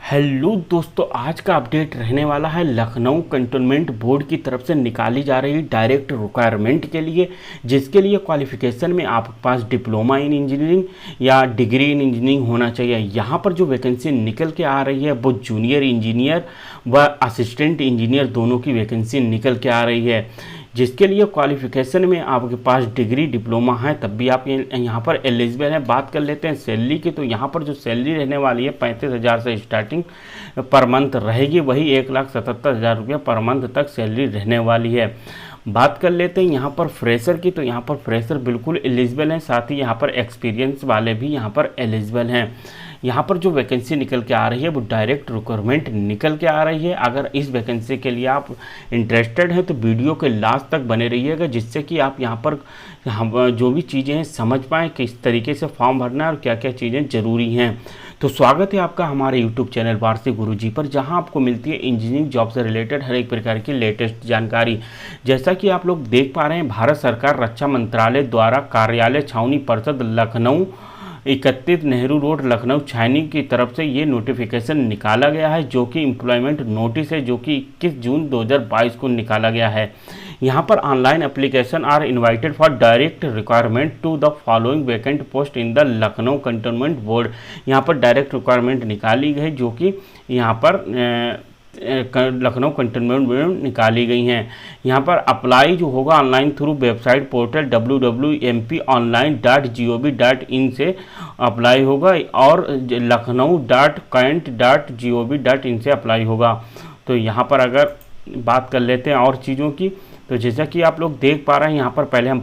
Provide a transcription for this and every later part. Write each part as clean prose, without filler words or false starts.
Hello दोस्तों, आज का अपडेट रहने वाला है लखनऊ कंटोनमेंट बोर्ड की तरफ से निकाली जा रही डायरेक्ट रिक्वायरमेंट के लिए, जिसके लिए क्वालिफिकेशन में आपके पास डिप्लोमा इन इंजीनियरिंग या डिग्री इन इंजीनियरिंग होना चाहिए। यहाँ पर जो वैकेंसी निकल के आ रही है वो जूनियर इंजीनियर व असिस्टेंट इंजीनियर दोनों की वैकेंसी निकल के आ रही है, जिसके लिए क्वालिफिकेशन में आपके पास डिग्री डिप्लोमा है तब भी आप यहाँ पर एलिजिबल हैं। बात कर लेते हैं सैलरी की, तो यहाँ पर जो सैलरी रहने वाली है 35,000 से स्टार्टिंग पर मंथ रहेगी, वही 1,77,000 रुपये पर मंथ तक सैलरी रहने वाली है। बात कर लेते हैं यहाँ पर फ्रेशर की, तो यहाँ पर फ्रेशर बिल्कुल एलिजिबल हैं, साथ ही यहाँ पर एक्सपीरियंस वाले भी यहाँ पर एलिजिबल हैं। यहाँ पर जो वैकेंसी निकल के आ रही है वो डायरेक्ट रिक्वायरमेंट निकल के आ रही है। अगर इस वैकेंसी के लिए आप इंटरेस्टेड हैं तो वीडियो के लास्ट तक बने रहिएगा, जिससे कि आप यहाँ पर जो भी चीज़ें हैं समझ पाएँ किस तरीके से फॉर्म भरना है और क्या क्या चीज़ें ज़रूरी हैं। तो स्वागत है आपका हमारे यूट्यूब चैनल वारसी गुरुजी पर, जहां आपको मिलती है इंजीनियरिंग जॉब से रिलेटेड हर एक प्रकार की लेटेस्ट जानकारी। जैसा कि आप लोग देख पा रहे हैं, भारत सरकार रक्षा मंत्रालय द्वारा कार्यालय छावनी परिषद लखनऊ 31 नेहरू रोड लखनऊ छावनी की तरफ से ये नोटिफिकेशन निकाला गया है, जो कि एम्प्लॉयमेंट नोटिस है, जो कि 21 जून 2022 को निकाला गया है। यहाँ पर online application are invited for direct requirement to the following vacant post in the Lucknow cantonment board. यहाँ पर डायरेक्ट रिक्वायरमेंट निकाली गई, जो कि यहाँ पर लखनऊ कंटोनमेंट में निकाली गई हैं। यहाँ पर अप्लाई जो होगा online through website portal www.mponline.gov.in से अप्लाई होगा और लखनऊ.कैंट.gov.in से अप्लाई होगा। तो यहाँ पर अगर बात कर लेते हैं और चीज़ों की, तो जैसा कि आप लोग देख पा रहे हैं यहाँ पर पहले हम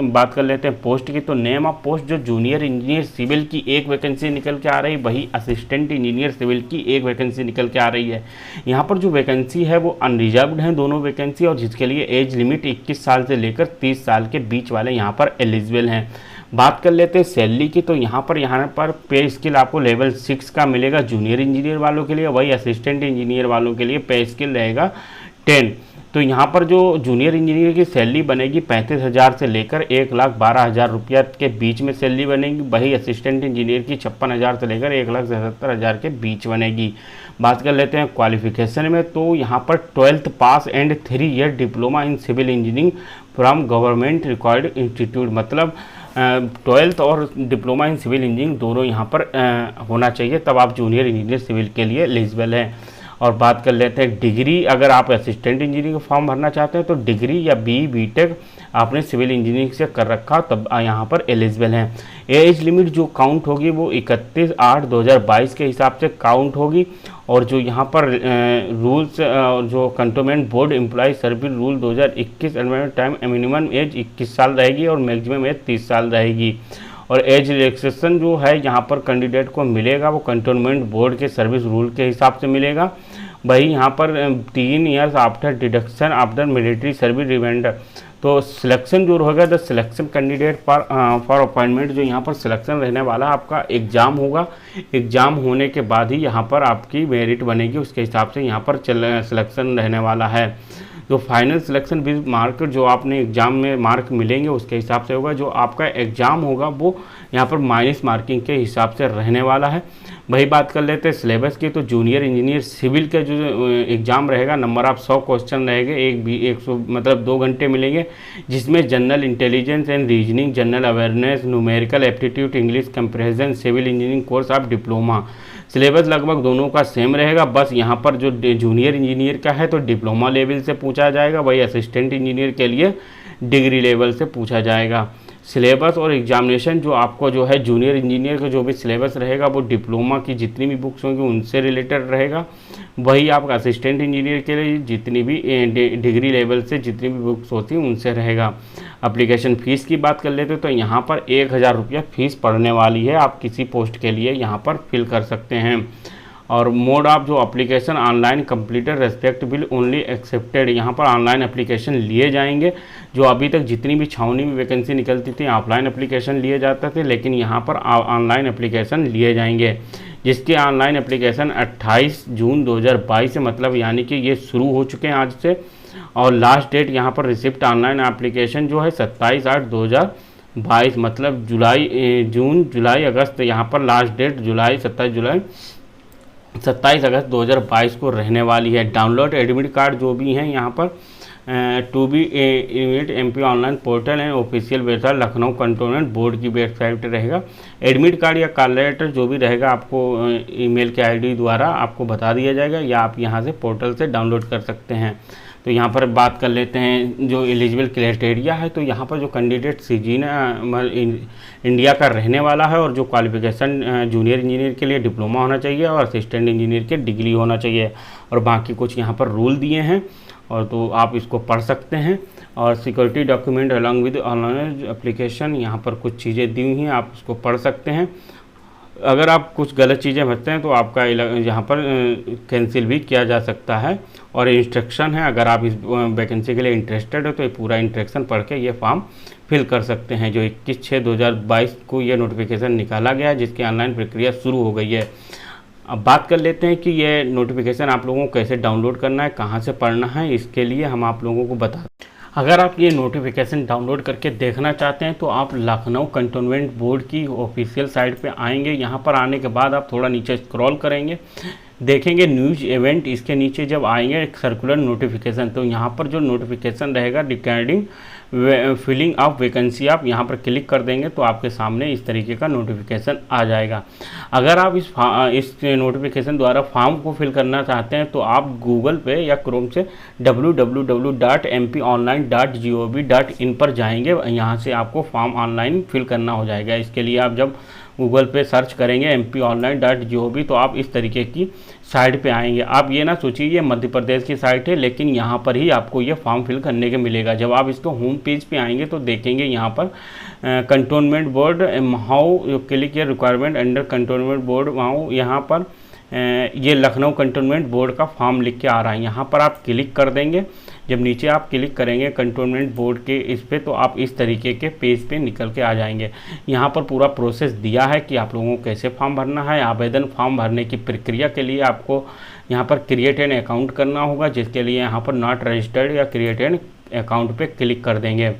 बात कर लेते हैं पोस्ट की। तो नेम ऑफ पोस्ट जो जूनियर इंजीनियर सिविल की एक वैकेंसी निकल के आ रही है, वही असिस्टेंट इंजीनियर सिविल की एक वैकेंसी निकल के आ रही है। यहाँ पर जो वैकेंसी है वो अनरिजर्व्ड है दोनों वैकेंसी, और जिसके लिए एज लिमिट 21 साल से लेकर 30 साल के बीच वाले यहाँ पर एलिजिबल हैं। बात कर लेते हैं सैलरी की, तो यहाँ पर पे स्किल आपको लेवल 6 का मिलेगा जूनियर इंजीनियर वालों के लिए, वही असिस्टेंट इंजीनियर वालों के लिए पे स्किल रहेगा 10। तो यहाँ पर जो जूनियर इंजीनियर की सैलरी बनेगी 35,000 से लेकर 1,12,000 रुपया के बीच में सैलरी बनेगी, वही असिस्टेंट इंजीनियर की 56,000 से लेकर 1,77,000 के बीच बनेगी। बात कर लेते हैं क्वालिफिकेशन में, तो यहाँ पर 12th pass and 3 year diploma in civil engineering from government required institute, मतलब 12th और डिप्लोमा इन सिविल इंजीनियरिंग दोनों यहाँ पर होना चाहिए, तब आप जूनियर इंजीनियर सिविल के लिए एलिजिबल हैं। और बात कर लेते हैं डिग्री, अगर आप असिस्टेंट इंजीनियरिंग का फॉर्म भरना चाहते हैं तो डिग्री या बीटेक आपने सिविल इंजीनियरिंग से कर रखा तब यहाँ पर एलिजिबल हैं। एज लिमिट जो काउंट होगी वो 31/8/2022 के हिसाब से काउंट होगी, और जो यहाँ पर रूल्स जो cantonment board employ service rule 2021 time minimum age 21 साल रहेगी और मैक्सिमम एज 30 साल रहेगी। और एज रिलैक्सेशन जो है यहाँ पर कैंडिडेट को मिलेगा वो कंटोनमेंट बोर्ड के सर्विस रूल के हिसाब से मिलेगा, वही यहाँ पर 3 years after deduction after military service reminder. तो सिलेक्शन जो होगा the selection candidate for appointment, जो यहाँ पर सिलेक्शन रहने वाला आपका एग्ज़ाम होगा, एग्ज़ाम होने के बाद ही यहाँ पर आपकी मेरिट बनेगी, उसके हिसाब से यहाँ पर सिलेक्शन रहने वाला है। जो फाइनल सिलेक्शन विद मार्क, जो आपने एग्ज़ाम में मार्क मिलेंगे उसके हिसाब से होगा, जो आपका एग्ज़ाम होगा वो यहाँ पर माइनस मार्किंग के हिसाब से रहने वाला है। वही बात कर लेते हैं सिलेबस की, तो जूनियर इंजीनियर सिविल का जो एग्ज़ाम रहेगा नंबर ऑफ 100 क्वेश्चन रहेंगे, 100 मतलब 2 घंटे मिलेंगे, जिसमें general intelligence and reasoning, general awareness, numerical aptitude, English comprehension, civil engineering course of diploma. Syllabus लगभग दोनों का सेम रहेगा, बस यहाँ पर जो जूनियर इंजीनियर का है तो डिप्लोमा लेवल से पूछा जाएगा, वही असिस्टेंट इंजीनियर के लिए डिग्री लेवल से पूछा जाएगा। सिलेबस और एग्जामिनेशन जो आपको जो है जूनियर इंजीनियर का जो भी सिलेबस रहेगा वो डिप्लोमा की जितनी भी बुक्स होंगी उनसे रिलेटेड रहेगा, वही आपका असिस्टेंट इंजीनियर के लिए जितनी भी डिग्री लेवल से जितनी भी बुक्स होती हैं उनसे रहेगा। एप्लीकेशन फ़ीस की बात कर लेते हैं, तो यहाँ पर 1,000 रुपया फ़ीस पड़ने वाली है, आप किसी पोस्ट के लिए यहाँ पर फिल कर सकते हैं। और मोड ऑफ जो application online completed respect will only accepted, यहाँ पर ऑनलाइन एप्लीकेशन लिए जाएंगे। जो अभी तक जितनी भी छावनी में वैकेंसी निकलती थी ऑफलाइन एप्लीकेशन लिए जाते थे, लेकिन यहाँ पर ऑनलाइन एप्लीकेशन लिए जाएंगे, जिसके ऑनलाइन एप्लीकेशन 28 जून 2022 से, मतलब यानी कि ये शुरू हो चुके हैं आज से, और लास्ट डेट यहाँ पर रिसिप्ट ऑनलाइन एप्लीकेशन जो है 27/8/2022, मतलब जून जुलाई अगस्त, यहाँ पर लास्ट डेट जुलाई 27 जुलाई 27 अगस्त 2022 को रहने वाली है। डाउनलोड एडमिट कार्ड जो भी हैं यहाँ पर to be event MP online portal and official website Lucknow cantonment board की वेबसाइट रहेगा। एडमिट कार्ड या कॉल लेटर जो भी रहेगा आपको ईमेल के ID द्वारा आपको बता दिया जाएगा, या आप यहाँ से पोर्टल से डाउनलोड कर सकते हैं। तो यहाँ पर बात कर लेते हैं जो एलिजिबल क्राइटेरिया है। तो यहाँ पर जो कैंडिडेट सिटीजन इंडिया का रहने वाला है और जो क्वालिफिकेशन जूनियर इंजीनियर के लिए डिप्लोमा होना चाहिए और असिस्टेंट इंजीनियर के डिग्री होना चाहिए, और बाकी कुछ यहाँ पर रूल दिए हैं और तो आप इसको पढ़ सकते हैं। और security document along with online application, यहाँ पर कुछ चीज़ें दी हुई हैं, आप इसको पढ़ सकते हैं। अगर आप कुछ गलत चीज़ें भरते हैं तो आपका यहाँ पर कैंसिल भी किया जा सकता है। और इंस्ट्रक्शन है, अगर आप इस वैकेंसी के लिए इंटरेस्टेड हो तो ये पूरा इंस्ट्रक्शन पढ़ के ये फॉर्म फिल कर सकते हैं। जो 21/6/2022 को ये नोटिफिकेशन निकाला गया है, जिसकी ऑनलाइन प्रक्रिया शुरू हो गई है। अब बात कर लेते हैं कि ये नोटिफिकेशन आप लोगों को कैसे डाउनलोड करना है, कहाँ से पढ़ना है। इसके लिए हम आप लोगों को बता, अगर आप ये नोटिफिकेशन डाउनलोड करके देखना चाहते हैं तो आप लखनऊ कंटोनमेंट बोर्ड की ऑफिशियल साइट पे आएंगे। यहाँ पर आने के बाद आप थोड़ा नीचे स्क्रॉल करेंगे, देखेंगे न्यूज इवेंट। इसके नीचे जब आएंगे एक सर्कुलर नोटिफिकेशन, तो यहाँ पर जो नोटिफिकेशन रहेगा रिगार्डिंग फिलिंग ऑफ वैकेंसी, आप यहाँ पर क्लिक कर देंगे तो आपके सामने इस तरीके का नोटिफिकेशन आ जाएगा। अगर आप इस नोटिफिकेशन द्वारा फॉर्म को फिल करना चाहते हैं तो आप गूगल पे या क्रोम से www.mponline.gov.in पर जाएंगे। यहाँ से आपको फॉर्म ऑनलाइन फिल करना हो जाएगा। इसके लिए आप जब गूगल पे सर्च करेंगे mponline.gov तो आप इस तरीके की साइट पे आएंगे। आप ये ना सोचिए ये मध्य प्रदेश की साइट है, लेकिन यहाँ पर ही आपको ये फॉर्म फिल करने के मिलेगा। जब आप इसको होम पेज पे आएंगे तो देखेंगे यहाँ पर cantonment board how click your requirement under cantonment board, वहाँ यहाँ पर ये लखनऊ कंटोनमेंट बोर्ड का फॉर्म लिख के आ रहा है। यहाँ पर आप क्लिक कर देंगे। जब नीचे आप क्लिक करेंगे कंटोनमेंट बोर्ड के इस पे, तो आप इस तरीके के पेज पे निकल के आ जाएंगे। यहाँ पर पूरा प्रोसेस दिया है कि आप लोगों को कैसे फॉर्म भरना है। आवेदन फॉर्म भरने की प्रक्रिया के लिए आपको यहाँ पर क्रिएट एन अकाउंट करना होगा, जिसके लिए यहाँ पर नॉट रजिस्टर्ड या क्रिएट एन अकाउंट पे क्लिक कर देंगे।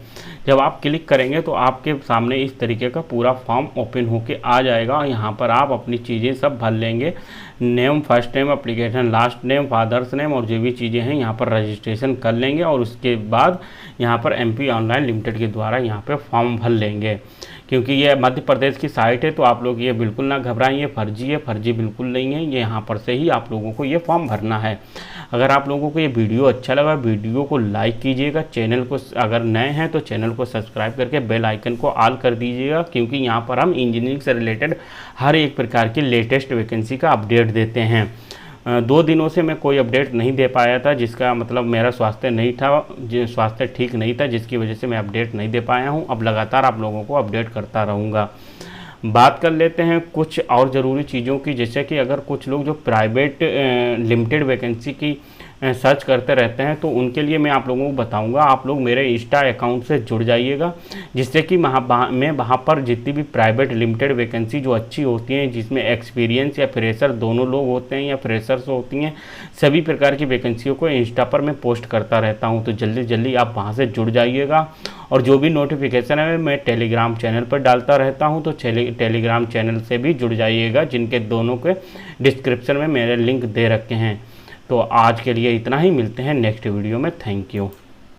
जब आप क्लिक करेंगे तो आपके सामने इस तरीके का पूरा फॉर्म ओपन होके आ जाएगा। यहाँ पर आप अपनी चीज़ें सब भर लेंगे, name, first name, application last name, father's name और जो भी चीज़ें हैं यहाँ पर रजिस्ट्रेशन कर लेंगे। और उसके बाद यहाँ पर MP ऑनलाइन लिमिटेड के द्वारा यहाँ पे फॉर्म भर लेंगे। क्योंकि ये मध्य प्रदेश की साइट है तो आप लोग ये बिल्कुल ना घबराएं, ये फर्जी है, फर्जी बिल्कुल नहीं है। ये यहाँ पर से ही आप लोगों को ये फॉर्म भरना है। अगर आप लोगों को ये वीडियो अच्छा लगा, वीडियो को लाइक कीजिएगा। चैनल को अगर नए हैं तो चैनल को सब्सक्राइब करके बेल आइकन को ऑल कर दीजिएगा, क्योंकि यहाँ पर हम इंजीनियरिंग से रिलेटेड हर एक प्रकार की लेटेस्ट वैकेंसी का अपडेट देते हैं। 2 दिनों से मैं कोई अपडेट नहीं दे पाया था, जिसका मतलब मेरा स्वास्थ्य नहीं था, स्वास्थ्य ठीक नहीं था, जिसकी वजह से मैं अपडेट नहीं दे पाया हूं। अब लगातार आप लोगों को अपडेट करता रहूँगा। बात कर लेते हैं कुछ और ज़रूरी चीज़ों की, जैसे कि अगर कुछ लोग जो प्राइवेट लिमिटेड वैकेंसी की सर्च करते रहते हैं तो उनके लिए मैं आप लोगों को बताऊंगा, आप लोग मेरे इंस्टा अकाउंट से जुड़ जाइएगा, जिससे कि मैं वहाँ पर जितनी भी प्राइवेट लिमिटेड वैकेंसी जो अच्छी होती हैं, जिसमें एक्सपीरियंस या फ्रेशर दोनों लोग होते हैं या फ्रेशर्स होती हैं, सभी प्रकार की वैकेंसियों को इंस्टा पर मैं पोस्ट करता रहता हूँ। तो जल्दी जल्दी आप वहाँ से जुड़ जाइएगा। और जो भी नोटिफिकेशन है मैं टेलीग्राम चैनल पर डालता रहता हूँ, तो टेलीग्राम चैनल से भी जुड़ जाइएगा, जिनके दोनों के डिस्क्रिप्शन में मेरे लिंक दे रखे हैं। तो आज के लिए इतना ही, मिलते हैं नेक्स्ट वीडियो में। Thank you.